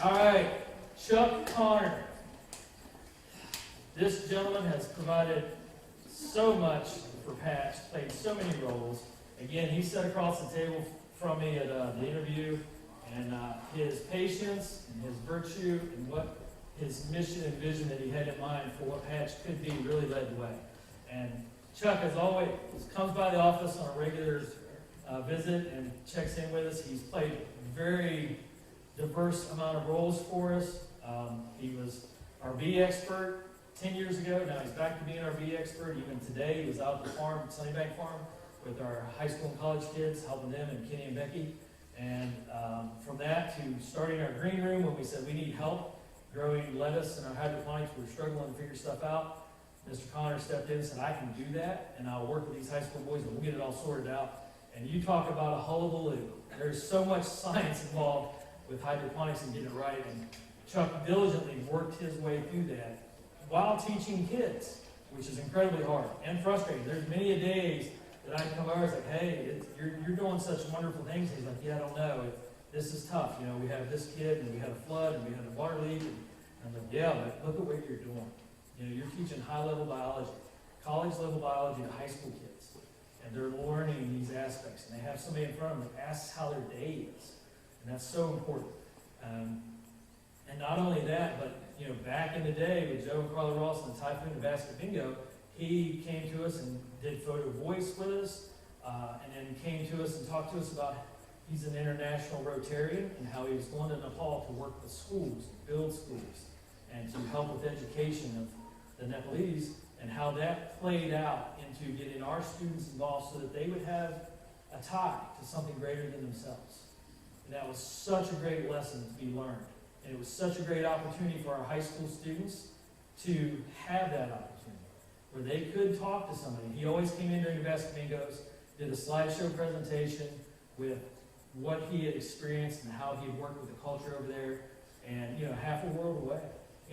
All right, Chuck Connor. This gentleman has provided so much for Patch, played so many roles. Again, he sat across the table from me at the interview, and his patience and his virtue and what his mission and vision that he had in mind for what Patch could be really led the way. And Chuck, as always, comes by the office on a regular visit and checks in with us. He's played a very diverse amount of roles for us. He was our bee expert 10 years ago. Now he's back to being our bee expert. Even today, he was out at the farm, Sunnybank Farm, with our high school and college kids, helping them and Kenny and Becky. And from that to starting our green room when we said we need help growing lettuce in our hydroponics, we were struggling to figure stuff out. Mr. Connor stepped in and said, I can do that, and I'll work with these high school boys and we'll get it all sorted out. And you talk about a hullabaloo. There's so much science involved with hydroponics and getting it right. And Chuck diligently worked his way through that while teaching kids, which is incredibly hard and frustrating. There's many a days that I come over and say, hey, you're doing such wonderful things. He's like, yeah, I don't know. This is tough. You know, we have this kid, and we had a flood, and we had a water leak. And I'm like, yeah, but look at what you're doing. You know, you're teaching high-level biology, college-level biology to high school kids. And they're learning these aspects. And they have somebody in front of them that asks how their day is. And that's so important. And not only that, but, you know, back in the day with Joe and Carla Ross and Typhoon and Basket Bingo, he came to us and did photo voice with us, and then came to us and talked to us about he's an international Rotarian and how he was going to Nepal to work with schools, build schools, and to help with education of the Nepalese, and how that played out into getting our students involved so that they would have a tie to something greater than themselves. And that was such a great lesson to be learned. And it was such a great opportunity for our high school students to have that opportunity, where they could talk to somebody. He always came in during the Basket Bingos, did a slideshow presentation with what he had experienced and how he had worked with the culture over there, and, you know, half a world away.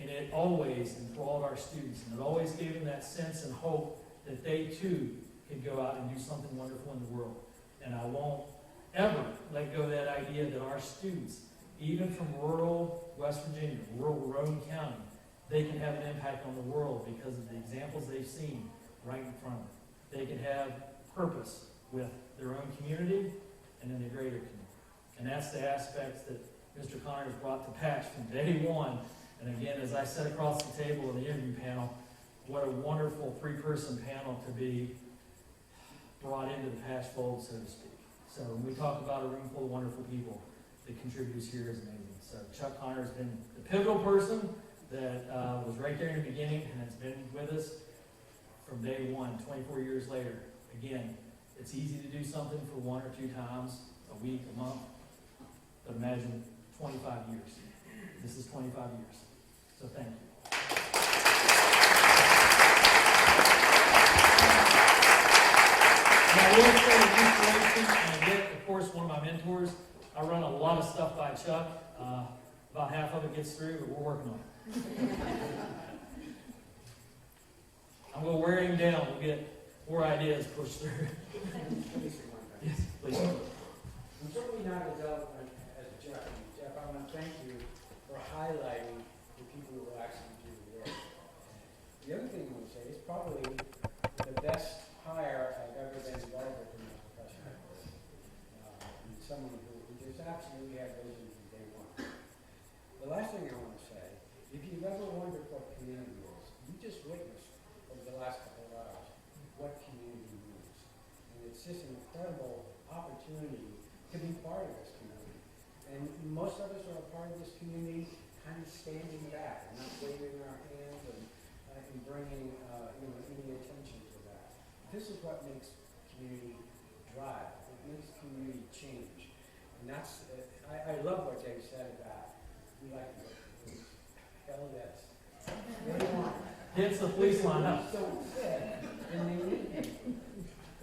And it always enthralled our students, and it always gave them that sense and hope that they too could go out and do something wonderful in the world. And I won't ever let go of that idea that our students, even from rural West Virginia, rural Roane County, they can have an impact on the world because of the examples they've seen right in front of them. They can have purpose with their own community and in the greater community. And that's the aspects that Mr. Connor has brought to Patch from day one. And again, as I sat across the table in the interview panel, what a wonderful three-person panel to be brought into the Patch fold, so to speak. So when we talk about a room full of wonderful people, the contributors here is amazing. So Chuck Connor has been the pivotal person that was right there in the beginning and has been with us from day one, 24 years later. Again, it's easy to do something for 1 or 2 times, a week, a month, but imagine 25 years. This is 25 years. So thank you. And I will say an inspiration, and again, of course, one of my mentors. I run a lot of stuff by Chuck. About half of it gets through, but we're working on it. I'm going to wear him down. We'll get more ideas pushed through. Yes, please. I'm certainly not as eloquent as Jeff. Jeff, I want to thank you for highlighting the people who actually do the work. The other thing I want to say is probably the best hire I've ever been involved with in my professional career. And someone who just absolutely had vision from day one. The last thing I want to say, if you've ever wondered what community is, you just witnessed over the last couple of hours what community means. And it's just an incredible opportunity to be part of this community. And most of us are a part of this community kind of standing back and not waving our hands and bringing any attention to that. This is what makes community drive. It makes community change. And that's, I love what Dave said about, we like to go to the police. Hell yes. They want Hits the police line up. So fit, and they need people.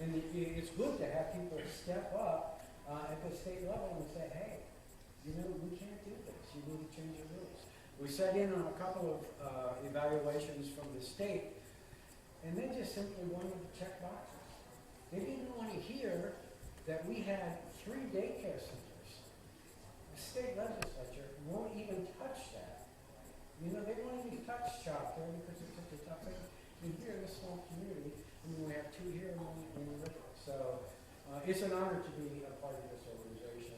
And it's good to have people step up at the state level and say, hey, you know, we can't do this. You need to change the rules. We sat in on a couple of evaluations from the state, and they just simply wanted to check boxes. They didn't want to hear that we had 3 daycare centers. The state legislature won't even touch in here in this small community, and then we have two here and one in River. So it's an honor to be a part of this organization.